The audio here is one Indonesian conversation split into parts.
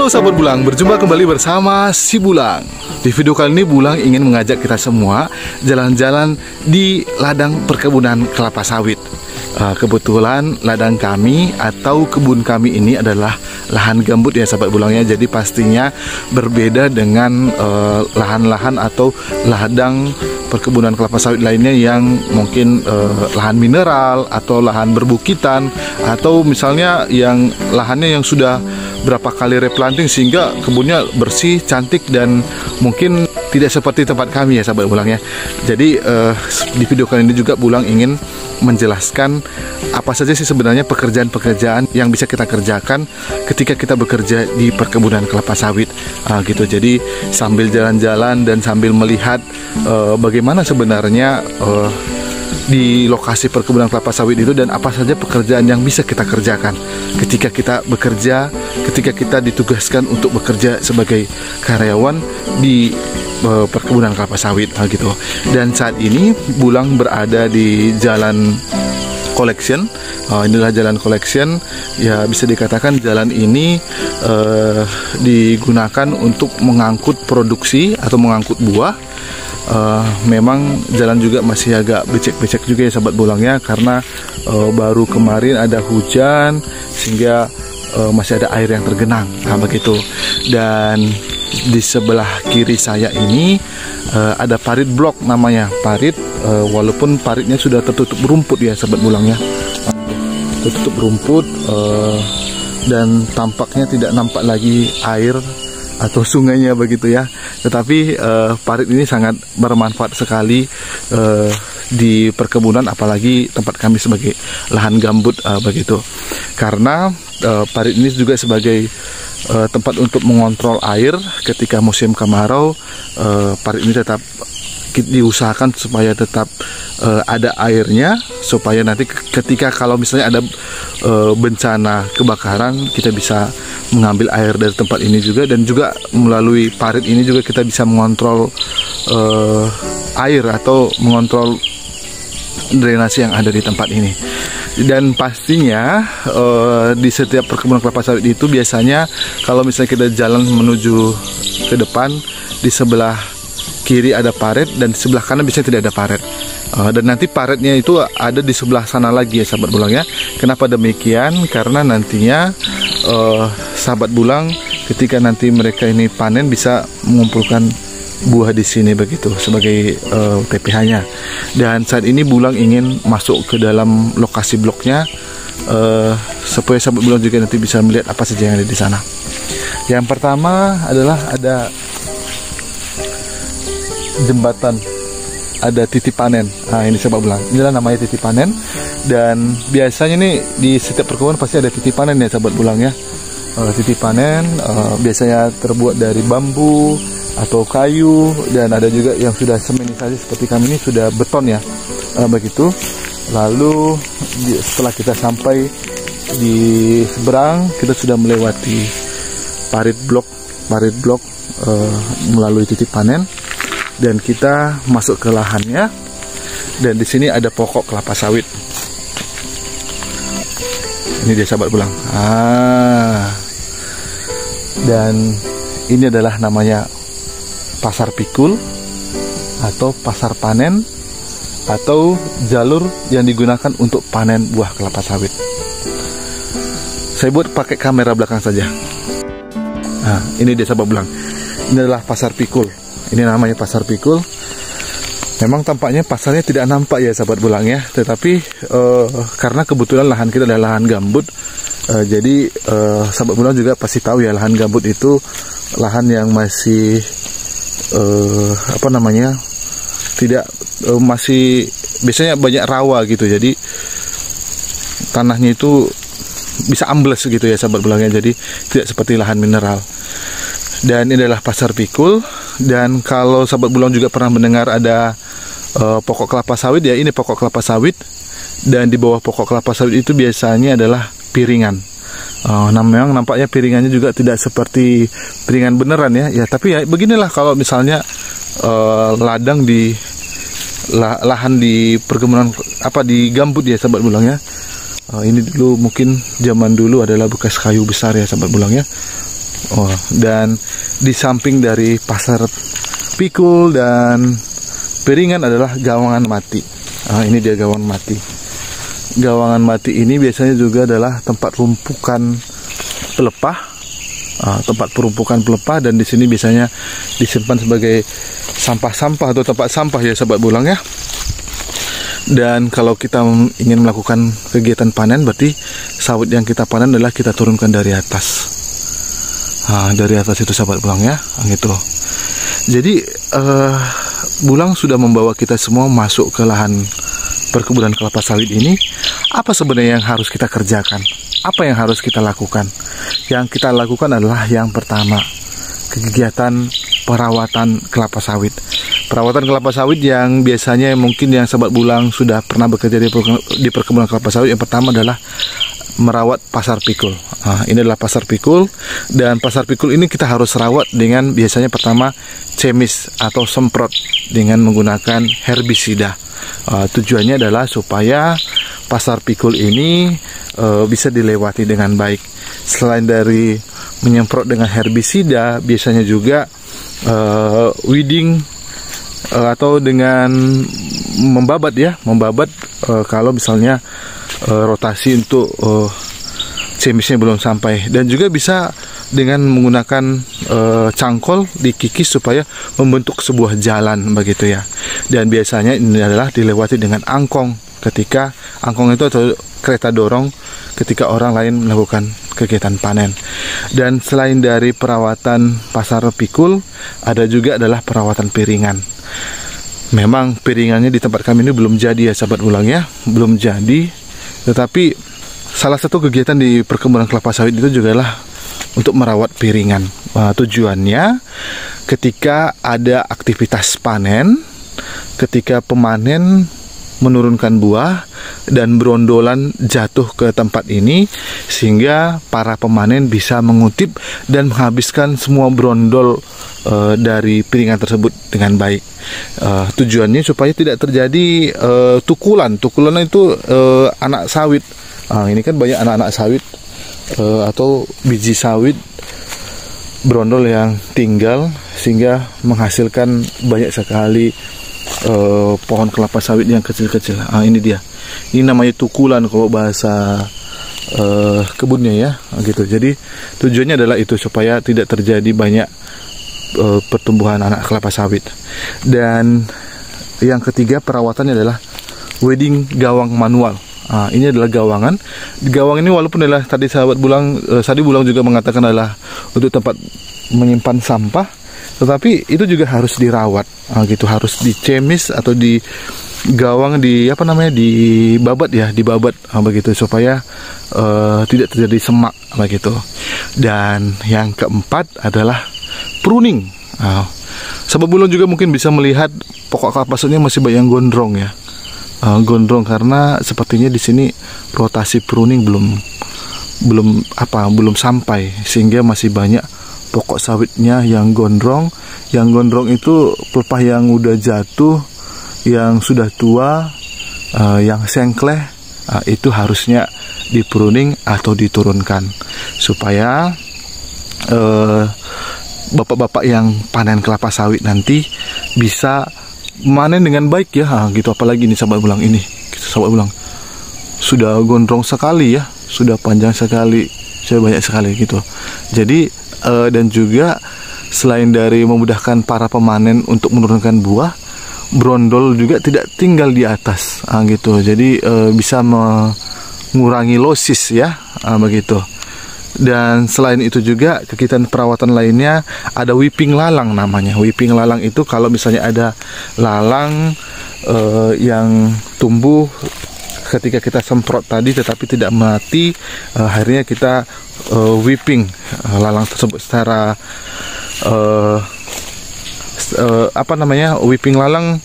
Halo sahabat Bulang, berjumpa kembali bersama si Bulang. Di video kali ini Bulang ingin mengajak kita semua jalan-jalan di ladang perkebunan kelapa sawit. Kebetulan ladang kami atau kebun kami ini adalah lahan gambut ya sahabat Bulangnya. Jadi pastinya berbeda dengan lahan-lahan atau ladang perkebunan kelapa sawit lainnya yang mungkin lahan mineral atau lahan berbukitan, atau misalnya yang lahannya yang sudah berapa kali replanting sehingga kebunnya bersih, cantik, dan mungkin tidak seperti tempat kami ya sahabat Bulang ya. Jadi di video kali ini juga Bulang ingin menjelaskan apa saja sih sebenarnya pekerjaan-pekerjaan yang bisa kita kerjakan ketika kita bekerja di perkebunan kelapa sawit gitu. Jadi sambil jalan-jalan dan sambil melihat bagaimana sebenarnya di lokasi perkebunan kelapa sawit itu, dan apa saja pekerjaan yang bisa kita kerjakan ketika kita bekerja, ketika kita ditugaskan untuk bekerja sebagai karyawan di perkebunan kelapa sawit gitu. Dan saat ini Bulang berada di Jalan Collection. Inilah Jalan Collection ya, bisa dikatakan jalan ini digunakan untuk mengangkut produksi atau mengangkut buah. Memang jalan juga masih agak becek-becek juga ya sahabat Bulangnya, karena baru kemarin ada hujan sehingga masih ada air yang tergenang begitu. Dan di sebelah kiri saya ini ada parit blok namanya, parit walaupun paritnya sudah tertutup rumput ya sahabat Bulangnya, tertutup rumput dan tampaknya tidak nampak lagi air atau sungainya begitu ya. Tetapi parit ini sangat bermanfaat sekali di perkebunan, apalagi tempat kami sebagai lahan gambut begitu. Karena parit ini juga sebagai tempat untuk mengontrol air ketika musim kemarau. Parit ini tetap diusahakan supaya tetap ada airnya, supaya nanti ketika kalau misalnya ada bencana kebakaran, kita bisa mengambil air dari tempat ini juga. Dan juga melalui parit ini juga kita bisa mengontrol air atau mengontrol drainase yang ada di tempat ini. Dan pastinya di setiap perkebunan kelapa sawit itu biasanya kalau misalnya kita jalan menuju ke depan, di sebelah kiri ada parit dan di sebelah kanan biasanya tidak ada parit. Dan nanti paritnya itu ada di sebelah sana lagi ya sahabat Bulang ya. Kenapa demikian? Karena nantinya sahabat Bulang ketika nanti mereka ini panen bisa mengumpulkan buah di sini begitu sebagai TPH-nya. Dan saat ini Bulang ingin masuk ke dalam lokasi bloknya supaya sahabat Bulang juga nanti bisa melihat apa saja yang ada di sana. Yang pertama adalah ada jembatan, ada titik panen. Nah ini sahabat Bulang, inilah namanya titik panen. Dan biasanya nih di setiap perkebunan pasti ada titik panen ya sahabat Bulang ya. Titik panen biasanya terbuat dari bambu atau kayu, dan ada juga yang sudah seminisasi seperti kami ini sudah beton ya begitu. Lalu setelah kita sampai di seberang, kita sudah melewati parit blok melalui titik panen, dan kita masuk ke lahannya. Dan di sini ada pokok kelapa sawit. Ini dia sahabat Bulang. Dan ini adalah namanya pasar pikul atau pasar panen, atau jalur yang digunakan untuk panen buah kelapa sawit. Saya buat pakai kamera belakang saja. Nah, ini dia sahabat Bulang. Ini adalah pasar pikul. Ini namanya pasar pikul. Memang tampaknya pasarnya tidak nampak ya sahabat Bulang ya, tetapi karena kebetulan lahan kita adalah lahan gambut, jadi sahabat Bulang juga pasti tahu ya, lahan gambut itu lahan yang masih tidak masih biasanya banyak rawa gitu. Jadi tanahnya itu bisa ambles gitu ya sahabat Bulang ya, jadi tidak seperti lahan mineral. Dan ini adalah pasar pikul. Dan kalau sahabat Bulang juga pernah mendengar ada pokok kelapa sawit ya, ini pokok kelapa sawit. Dan di bawah pokok kelapa sawit itu biasanya adalah piringan. Memang nampaknya piringannya juga tidak seperti piringan beneran ya. Ya tapi ya beginilah kalau misalnya ladang di lahan di perkebunan di gambut ya sahabat Bulang ya. Ini dulu mungkin zaman dulu adalah bekas kayu besar ya sahabat Bulang ya. Dan di samping dari pasar pikul dan piringan adalah gawangan mati. Ini dia gawangan mati. Gawangan mati ini biasanya juga adalah tempat rumpukan pelepah, tempat perumpukan pelepah, dan di sini biasanya disimpan sebagai sampah-sampah atau tempat sampah ya sahabat bulang ya. Dan kalau kita ingin melakukan kegiatan panen, berarti sawit yang kita panen adalah kita turunkan dari atas. Dari atas itu sahabat bulang ya, gitu. Jadi bulang sudah membawa kita semua masuk ke lahan perkebunan kelapa sawit ini. Apa sebenarnya yang harus kita kerjakan? Apa yang harus kita lakukan? Yang kita lakukan adalah yang pertama, kegiatan perawatan kelapa sawit. Perawatan kelapa sawit yang biasanya mungkin yang sahabat bulang sudah pernah bekerja di perkebunan kelapa sawit, yang pertama adalah merawat pasar pikul. Ini adalah pasar pikul, dan pasar pikul ini kita harus rawat dengan biasanya pertama cemis atau semprot dengan menggunakan herbisida. Tujuannya adalah supaya pasar pikul ini bisa dilewati dengan baik. Selain dari menyemprot dengan herbisida, biasanya juga weeding atau dengan membabat ya, kalau misalnya rotasi untuk cemisnya belum sampai, dan juga bisa dengan menggunakan cangkol dikikis supaya membentuk sebuah jalan begitu ya. Dan biasanya ini adalah dilewati dengan angkong, ketika angkong itu atau kereta dorong ketika orang lain melakukan kegiatan panen. Dan selain dari perawatan pasar pikul, ada juga adalah perawatan piringan. Memang piringannya di tempat kami ini belum jadi ya sahabat bulang ya, belum jadi. Tetapi salah satu kegiatan di perkebunan kelapa sawit itu juga adalah untuk merawat piringan. Tujuannya ketika ada aktivitas panen, ketika pemanen menurunkan buah dan berondolan jatuh ke tempat ini, sehingga para pemanen bisa mengutip dan menghabiskan semua berondol dari piringan tersebut dengan baik. Tujuannya supaya tidak terjadi tukulan. Tukulan itu anak sawit. Ini kan banyak anak-anak sawit atau biji sawit berondol yang tinggal, sehingga menghasilkan banyak sekali pohon kelapa sawit yang kecil-kecil. Ini dia. Ini namanya tukulan kalau bahasa kebunnya ya, gitu. Jadi tujuannya adalah itu supaya tidak terjadi banyak pertumbuhan anak kelapa sawit. Dan yang ketiga perawatannya adalah weeding gawang manual. Ini adalah gawangan. Gawang ini walaupun adalah tadi sahabat bulang, tadi bulang juga mengatakan adalah untuk tempat menyimpan sampah, tetapi itu juga harus dirawat, gitu, harus dicemis atau di gawang, dibabat ya, begitu supaya tidak terjadi semak begitu. Dan yang keempat adalah pruning. Sahabat bulang juga mungkin bisa melihat pokok kelapa sawitnya masih banyak yang gondrong ya, gondrong karena sepertinya di sini rotasi pruning belum sampai, sehingga masih banyak pokok sawitnya yang gondrong. Yang gondrong itu pelepah yang udah jatuh, yang sudah tua, yang sengkleh, itu harusnya dipruning atau diturunkan supaya bapak-bapak yang panen kelapa sawit nanti bisa manen dengan baik ya, gitu. Apalagi ini sahabat bulang ini, sahabat bulang sudah gondrong sekali ya, sudah panjang sekali, sudah banyak sekali gitu. Jadi dan juga selain dari memudahkan para pemanen untuk menurunkan buah, brondol juga tidak tinggal di atas, gitu. Jadi bisa mengurangi losis ya, begitu. Dan selain itu juga kegiatan perawatan lainnya ada whipping lalang namanya. Whipping lalang itu kalau misalnya ada lalang yang tumbuh ketika kita semprot tadi tetapi tidak mati, akhirnya kita whipping lalang tersebut secara whipping lalang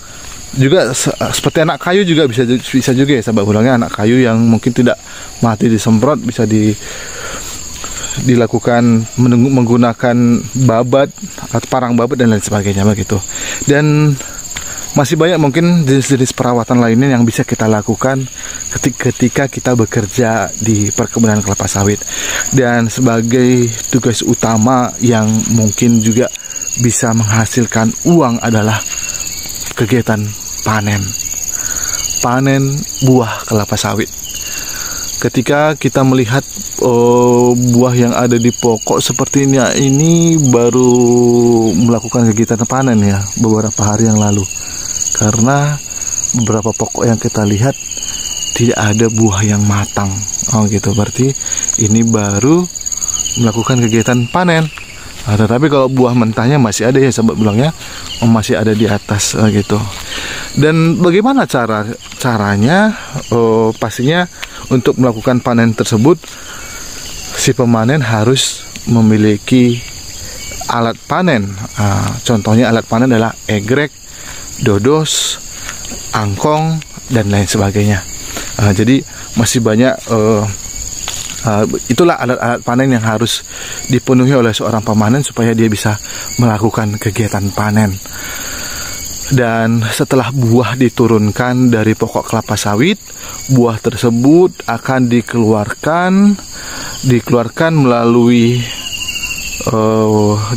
juga seperti anak kayu juga bisa juga ya sahabat bulangnya. Anak kayu yang mungkin tidak mati disemprot bisa dilakukan menggunakan babat atau parang babat dan lain sebagainya begitu. Dan Masih banyak mungkin jenis-jenis perawatan lainnya yang bisa kita lakukan ketika kita bekerja di perkebunan kelapa sawit. Dan sebagai tugas utama yang mungkin juga bisa menghasilkan uang adalah kegiatan panen buah kelapa sawit. Ketika kita melihat buah yang ada di pokok seperti ini baru melakukan kegiatan panen ya beberapa hari yang lalu. Karena beberapa pokok yang kita lihat tidak ada buah yang matang. Oh gitu, berarti ini baru melakukan kegiatan panen. Tetapi kalau buah mentahnya masih ada ya sahabat bulang ya, masih ada di atas gitu. Dan bagaimana caranya? Pastinya untuk melakukan panen tersebut si pemanen harus memiliki alat panen. Contohnya alat panen adalah egrek, dodos, angkong, dan lain sebagainya. Jadi masih banyak itulah alat-alat panen yang harus dipenuhi oleh seorang pemanen supaya dia bisa melakukan kegiatan panen. Dan setelah buah diturunkan dari pokok kelapa sawit, buah tersebut akan dikeluarkan melalui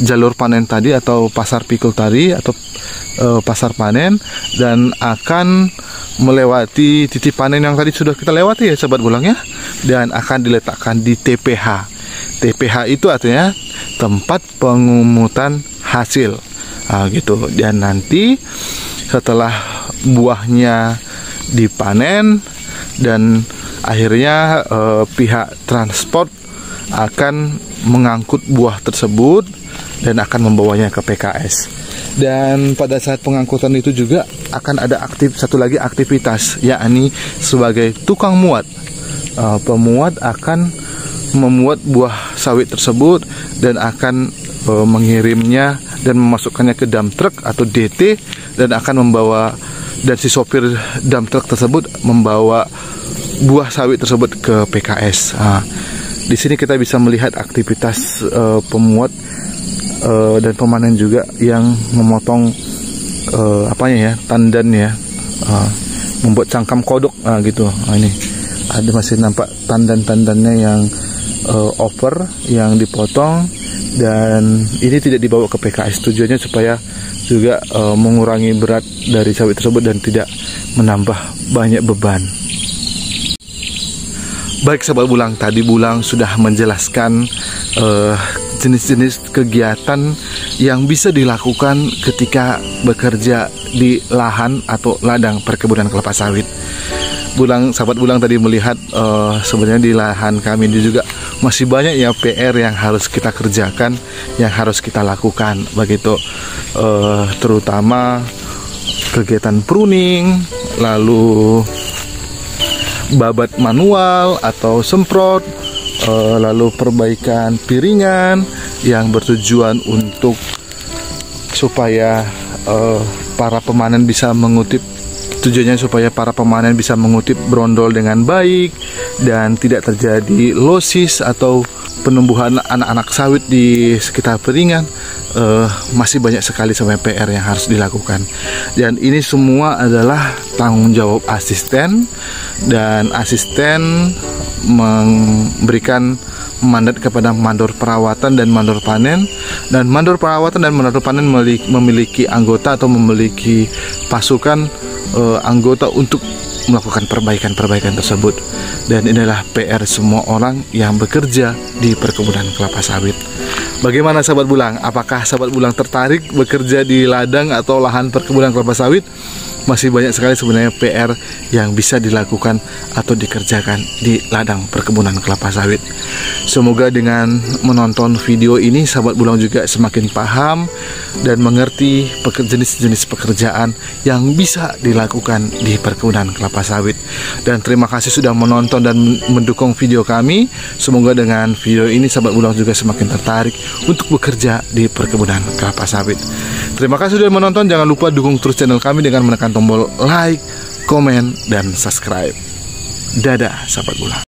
jalur panen tadi atau pasar pikul tadi atau pasar panen, dan akan melewati titik panen yang tadi sudah kita lewati ya sahabat bulang ya, dan akan diletakkan di TPH. TPH itu artinya tempat pengumutan hasil. Gitu. Dan nanti setelah buahnya dipanen dan akhirnya pihak transport akan mengangkut buah tersebut dan akan membawanya ke PKS. Dan pada saat pengangkutan itu juga akan ada satu lagi aktivitas, yakni sebagai tukang muat. Pemuat akan memuat buah sawit tersebut dan akan mengirimnya dan memasukkannya ke dump truck atau DT, dan akan membawa, dan si sopir dump truck tersebut membawa buah sawit tersebut ke PKS. Di sini kita bisa melihat aktivitas pemuat dan pemanen juga yang memotong tandan ya, membuat cangkam kodok gitu. Ini ada masih nampak tandan-tandannya yang over yang dipotong, dan ini tidak dibawa ke PKS. Tujuannya supaya juga mengurangi berat dari sawit tersebut dan tidak menambah banyak beban. Baik sahabat bulang, tadi bulang sudah menjelaskan jenis-jenis kegiatan yang bisa dilakukan ketika bekerja di lahan atau ladang perkebunan kelapa sawit. Sahabat bulang tadi melihat sebenarnya di lahan kami ini juga masih banyak ya PR yang harus kita kerjakan, yang harus kita lakukan begitu, terutama kegiatan pruning, lalu babat manual atau semprot, lalu perbaikan piringan yang bertujuan untuk supaya para pemanen bisa mengutip. Tujuannya supaya para pemanen bisa mengutip brondol dengan baik dan tidak terjadi losis atau penumbuhan anak-anak sawit di sekitar piringan. Masih banyak sekali sampai PR yang harus dilakukan, dan ini semua adalah tanggung jawab asisten, dan asisten memberikan mandat kepada mandor perawatan dan mandor panen, dan mandor perawatan dan mandor panen memiliki anggota atau memiliki pasukan anggota untuk melakukan perbaikan-perbaikan tersebut. Dan inilah PR semua orang yang bekerja di perkebunan kelapa sawit. Bagaimana sahabat bulang? Apakah sahabat bulang tertarik bekerja di ladang atau lahan perkebunan kelapa sawit? Masih banyak sekali sebenarnya PR yang bisa dilakukan atau dikerjakan di ladang perkebunan kelapa sawit. Semoga dengan menonton video ini sahabat bulang juga semakin paham dan mengerti jenis-jenis pekerjaan yang bisa dilakukan di perkebunan kelapa sawit. Dan terima kasih sudah menonton dan mendukung video kami. Semoga dengan video ini sahabat bulang juga semakin tertarik untuk bekerja di perkebunan kelapa sawit. Terima kasih sudah menonton. Jangan lupa dukung terus channel kami dengan menekan tombol like, komen, dan subscribe. Dadah sahabat bulang.